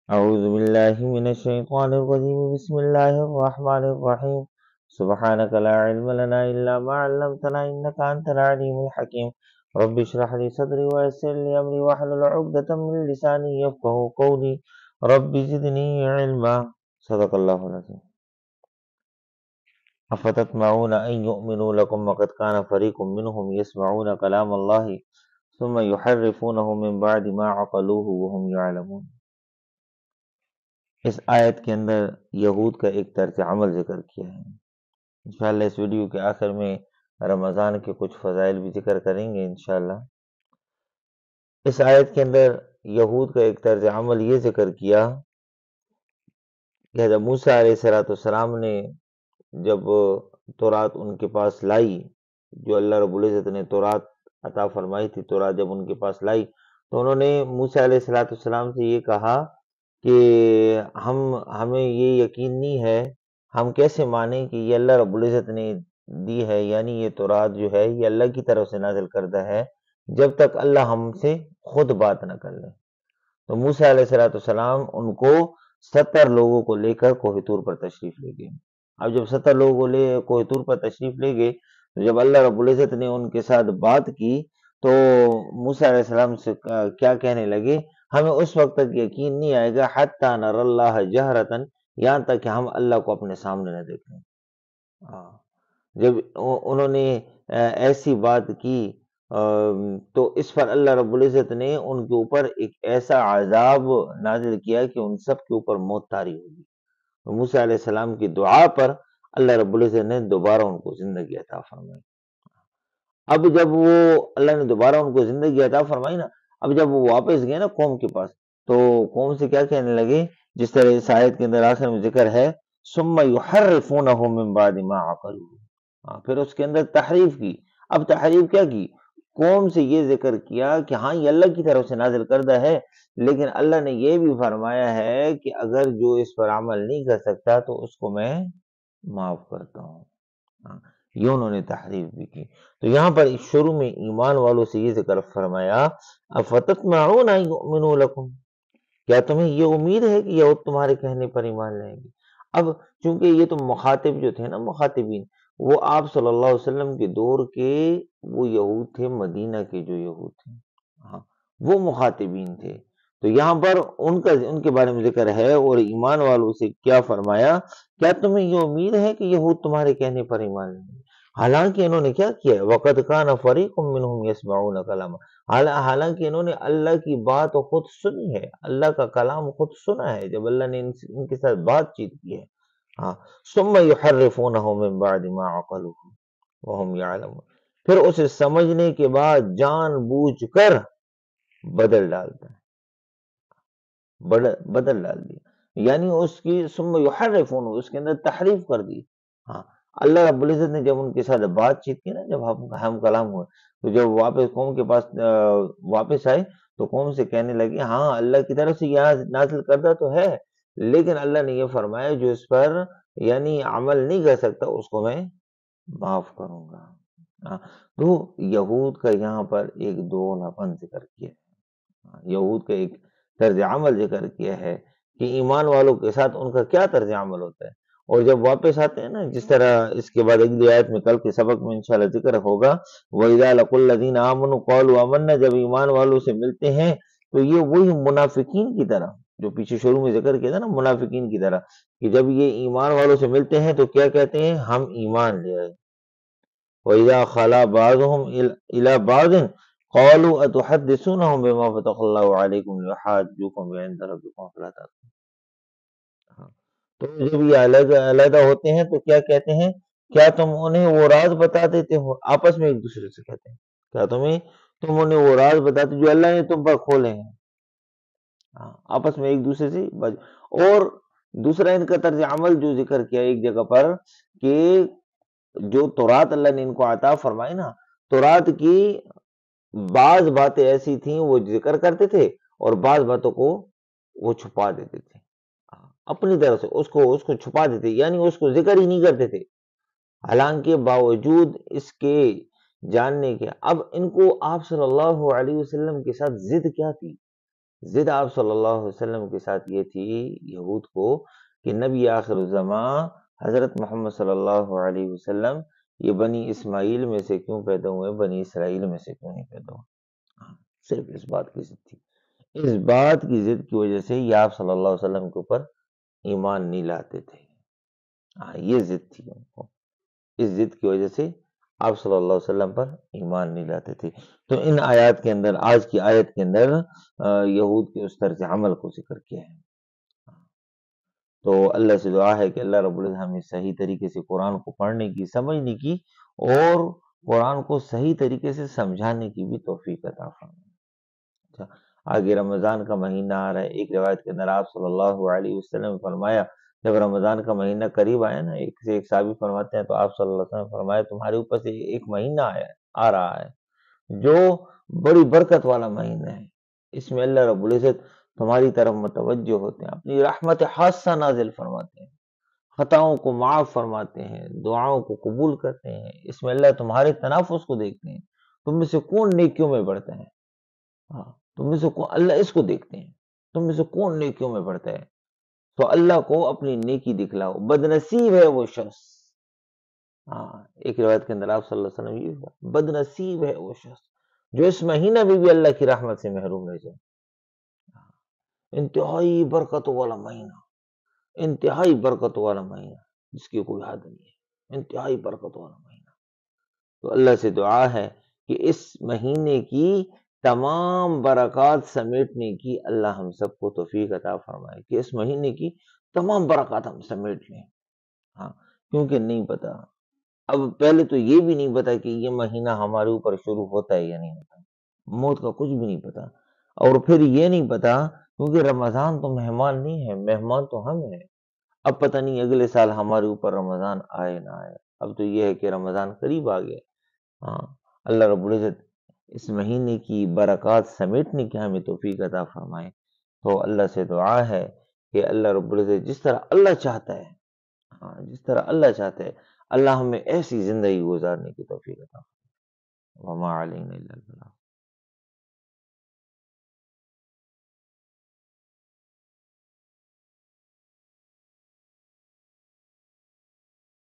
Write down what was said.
أعوذ بالله من الشيطان الرجيم بسم الله الرحمن الرحيم سبحانك لا علم لنا إلا ما علمتنا إنك أنت العليم الحكيم رب اشرح لي صدري ويسر لي أمري واحلل عقدة من لساني يفقهوا قولي رب زدني علما صدق الله العظيم أفتطمعون أن يؤمنوا لكم وقد كان فريق منهم يسمعون كلام الله ثم يحرفونه من بعد ما عقلوه وهم يعلمون۔ اس آیت کے اندر یہود کا ایک طرز عمل ذکر کیا ہے۔ انشاءاللہ اس ویڈیو کے آخر میں رمضان کے کچھ فضائل بھی ذکر کریں گے انشاءاللہ۔ اس آیت کے اندر یہود کا ایک طرز عمل یہ ذکر کیا کہ حضرت موسیٰ علیہ السلام نے جب تورات ان کے پاس لائی، جو اللہ رب العزت نے تورات عطا فرمائی تھی، تورات جب ان کے پاس لائی تو انہوں نے موسیٰ علیہ السلام سے یہ کہا کہ ہمیں یہ یقین نہیں ہے، ہم کیسے مانیں کہ یہ اللہ رب العزت نے دی ہے، یعنی یہ تورات جو ہے یہ اللہ کی طرف سے نازل کردہ ہے، جب تک اللہ ہم سے خود بات نہ کر لے۔ تو موسیٰ علیہ السلام ان کو 70 لوگوں کو لے کر کوہ طور پر تشریف لے گئے۔ اب جب 70 لوگوں کو لے کوہ طور پر تشریف لے گئے تو جب اللہ رب العزت نے ان کے ساتھ بات کی تو موسیٰ علیہ السلام سے کیا کہنے لگے، ہمیں اس وقت تک یقین نہیں آئے گا حتی نر اللہ جہرتن، یہاں تک کہ ہم اللہ کو اپنے سامنے نہ دیکھیں۔ جب انہوں نے ایسی بات کی تو اس پر اللہ رب العزت نے ان کے اوپر ایک ایسا عذاب نازل کیا کہ ان سب کے اوپر موت طاری ہوگی۔ موسیٰ علیہ السلام کی دعا پر اللہ رب العزت نے دوبارہ ان کو زندگی عطا فرمائی۔ اب جب وہ اللہ نے دوبارہ ان کو زندگی عطا فرمائی نا، اب جب وہ واپس گئے نا قوم کے پاس تو قوم سے کیا کہنے لگے، جس طرح اس آیت کے اندر آخر میں ذکر ہے ثم یحرفونہ من بعد ما عقلوہ، پھر اس کے اندر تحریف کی۔ اب تحریف کیا کی، قوم سے یہ ذکر کیا کہ ہاں یہ اللہ کی طرف سے نازل کردہ ہے، لیکن اللہ نے یہ بھی فرمایا ہے کہ اگر جو اس پر عمل نہیں کر سکتا تو اس کو میں معاف کرتا ہوں۔ یہ انہوں نے تحریف بھی کی۔ تو یہاں پر شروع میں ایمان والوں سے یہ ذکر فرمایا افتطمعون ان یؤمنوا لکم، کیا تمہیں یہ امید ہے کہ یہود تمہارے کہنے پر ایمان لائیں گے؟ اب چونکہ یہ تو مخاطب جو تھے نا، مخاطبین، وہ آپ صلی اللہ علیہ وسلم کے دور کے وہ یہود تھے، مدینہ کے جو یہود تھے، ہاں وہ مخاطبین تھے۔ تو یہاں پر ان کے بارے میں ذکر ہے، اور ایمان والوں سے کیا فرمایا، کیا تمہیں یہ امید ہے کہ یہود تمہارے کہنے پر ایمان لائیں گے؟ حالانکہ انہوں نے کیا کیا، وَقَدْ كَانَ فَرِيقٌ مِّنْهُمْ يَسْمَعُونَ كَلَامَ، حالانکہ انہوں نے اللہ کی بات خود سنی ہے، اللہ کا کلام خود سنا ہے جب اللہ نے ان کے ساتھ بات چیت کی ہے۔ ہاں ثُمَّ يُحَرِّفُونَهُ مِن بَعْدِ مَا عَقَلُوهُ وَهُمْ يَعْلَمُونَ، پھر اسے سمجھنے کے بعد جان بوجھ کر بدل ڈالتا ہے، بدل ڈال دیا، یعنی اس کی ثم یحرفون، اس کے اندر تحریف کر دی۔ ہاں اللہ رب العزت نے جب ان کے ساتھ بات چیت کی نا، جب ہم کلام ہوئے تو جب واپس قوم کے پاس واپس آئے تو قوم سے کہنے لگے ہاں اللہ کی طرف سے یہ نازل کردہ تو ہے، لیکن اللہ نے یہ فرمایا جو اس پر یعنی عمل نہیں کر سکتا اس کو میں معاف کروں گا۔ تو یہود کا یہاں پر ایک دوغلا پن ذکر کیا ہے، یہود کا ایک طرز عمل ذکر کیا ہے کہ ایمان والوں کے ساتھ ان کا کیا طرز عمل ہوتا ہے، اور جب واپس آتے ہیں نا، جس طرح اس کے بعد اگلی آیت میں کل کے سبق میں انشاءاللہ ذکر ہوگا، وَإِذَا لَقُوا الَّذِينَ آمَنُوا قَالُوا آمَنَّا، جب ایمان والوں سے ملتے ہیں تو یہ وہی منافقین کی طرح جو پیچھے شروع میں ذکر کیا تھا نا، منافقین کی طرح، کہ جب یہ ایمان والوں سے ملتے ہیں تو کیا کہتے ہیں، ہم ایمان لے آئے۔ وَإِذَا خَلَا بَعْضُهُمْ إِلَى بَعْضٍ قَالُوا أَتُحَدِّثُونَهُم بِمَا فَتَحَ اللَّهُ عَلَيْكُمْ لِيُحَاجُّوكُم عِندَ رَبِّكُمْ فَلَا تَعْلَمُونَ۔ تو جب یہ علیحدہ ہوتے ہیں تو کیا کہتے ہیں، کیا تم انہیں وہ راز بتا دیتے ہو، آپس میں ایک دوسرے سے کہتے ہیں، کیا تم انہیں وہ راز بتاتے جو اللہ نے تم پر کھولے ہیں، آپس میں ایک دوسرے سے اور دوسرا ان کا طرز عمل جو ذکر کیا ایک جگہ پر کہ جو تورات اللہ نے ان کو عطا فرمائی نا، تورات کی بعض باتیں ایسی تھیں وہ ذکر کرتے تھے اور بعض باتوں کو وہ چھپا دیتے تھے، اپنی طرف سے اس کو چھپا دیتے، یعنی اس کو ذکر ہی نہیں کرتے تھے، حالانکہ باوجود اس کے جاننے کے اب ان کو آپ صلی اللہ علیہ وسلم کے ساتھ ضد کیا تھی، ضد آپ صلی اللہ علیہ وسلم کے ساتھ یہ تھی یہود کو کہ نبی آخر الزمان حضرت محمد صلی اللہ علیہ وسلم یہ بنی اسماعیل میں سے کیوں پیدا ہوئے، بنی اسرائیل میں سے کیوں نہیں پیدا ہوئے؟ صرف اس بات کی ضد تھی۔ اس بات کی ضد کی وجہ سے یہ آپ صلی اللہ علیہ وسلم کے اوپر ایمان نہیں لاتے تھے۔ یہ ضد تھی ان کو، اس ضد کی وجہ سے آپ صلی اللہ علیہ وسلم پر ایمان نہیں لاتے تھے۔ تو ان آیات کے اندر، آج کی آیت کے اندر یہود کے اس طرز عمل کو ذکر کیا ہے۔ تو اللہ سے دعا ہے کہ اللہ رب العزت ہمیں صحیح طریقے سے قرآن کو پڑھنے کی، سمجھنے کی اور قرآن کو صحیح طریقے سے سمجھانے کی بھی توفیق عطا فرمائے۔ اچھا، آگے رمضان کا مہینہ آ رہا ہے۔ ایک روایت کے اندر آپ صلی اللہ علیہ وسلم نے فرمایا، جب رمضان کا مہینہ قریب آیا نا، ایک سے ایک صحابی فرماتے ہیں تو آپ صلی اللہ علیہ وسلم نے فرمایا تمہارے اوپر سے ایک مہینہ آ رہا ہے جو بڑی برکت والا مہینہ ہے، اس میں اللہ رب العزت تمہاری طرف متوجہ ہوتے ہیں، اپنی رحمت خاصہ نازل فرماتے ہیں، خطاؤں کو معاف فرماتے ہیں، دعاؤں کو قبول کرتے ہیں، اس میں اللہ تمہارے تنافس کو دیکھتے ہیں، تم میں سے کون نیکیوں میں بڑھتا ہے۔ تم میں سے اللہ اس کو دیکھتے ہیں، تم میں سے کون نیکیوں میں بڑھتا ہے، تو اللہ کو اپنی نیکی دکھلاؤ، بدنصیب ہے وہ شخص۔ ایک روایت کے اندر آپ صلی اللہ علیہ وسلم یہ بد نصیب ہے وہ شخص جو اس مہینہ میں بھی اللہ کی رحمت سے محروم رہ جائے۔ انتہائی برکتوں والا مہینہ، انتہائی برکتوں والا مہینہ جس کی کوئی حد نہیں ہے، انتہائی برکتوں والا مہینہ۔ تو اللہ سے دعا ہے کہ اس مہینے کی تمام برکات سمیٹنے کی اللہ ہم سب کو توفیق عطا فرمائے، کہ اس مہینے کی تمام برکات ہم سمیٹ لیں۔ کیونکہ نہیں پتا، اب پہلے تو یہ بھی نہیں پتا کہ یہ مہینہ ہمارے اوپر شروع ہوتا ہے یا نہیں ہوتا، موت کا کچھ بھی نہیں پتا، اور پھر یہ نہیں پتا کیونکہ رمضان تو مہمان نہیں ہے، مہمان تو ہم ہیں۔ اب پتہ نہیں اگلے سال ہمارے اوپر رمضان آئے نہ آئے، اب تو یہ ہے کہ رمضان قریب آ گیا۔ اللہ رب العزت اس مہینے کی برکات سمیٹنے کی ہمیں توفیق عطا فرمائے۔ تو اللہ سے دعا ہے کہ اللہ رب العزت جس طرح اللہ چاہتا ہے، جس طرح اللہ چاہتا ہے، اللہ ہمیں ایسی زندگی گزارنے کی توفیق عطا فرمائے۔ وما علینا الا البلاغ۔